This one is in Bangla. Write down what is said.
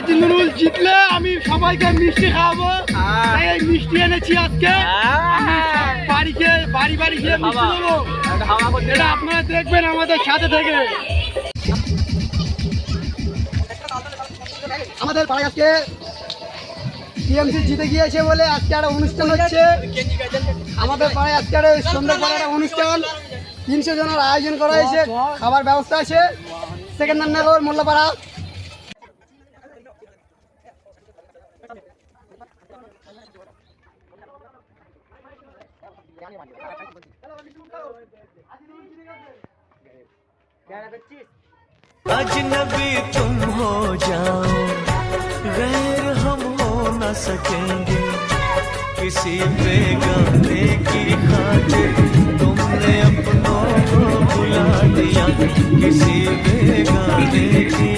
হাজি নুরুল জিতলে আমি সবাইকে মিষ্টি খাওয়াবো। তাই এই মিষ্টি এনেছি আজকে। আমি বাড়ি বাড়ি গিয়ে মিষ্টি দেবো। এটা আপনারা দেখবেন আমাদের সাথে থেকে। আমাদের পাড়ায় আজকে টিএমসি জিতে গিয়েছে বলে আজকে একটা অনুষ্ঠান হচ্ছে। আমাদের পাড়ায় আজকে সন্ধ্যা পরে একটা অনুষ্ঠান, 300 জনের আয়োজন করা হয়েছে, খাবার ব্যবস্থা আছে। সেকেন্ড নান্নাগর মোল্লাপাড়া। अजनबी तुम हो जाओ, गैर हम हो न सकेंगे, किसी बेगाने की खातिर तुमने अपनों को भुला दिया, किसी बेगाने की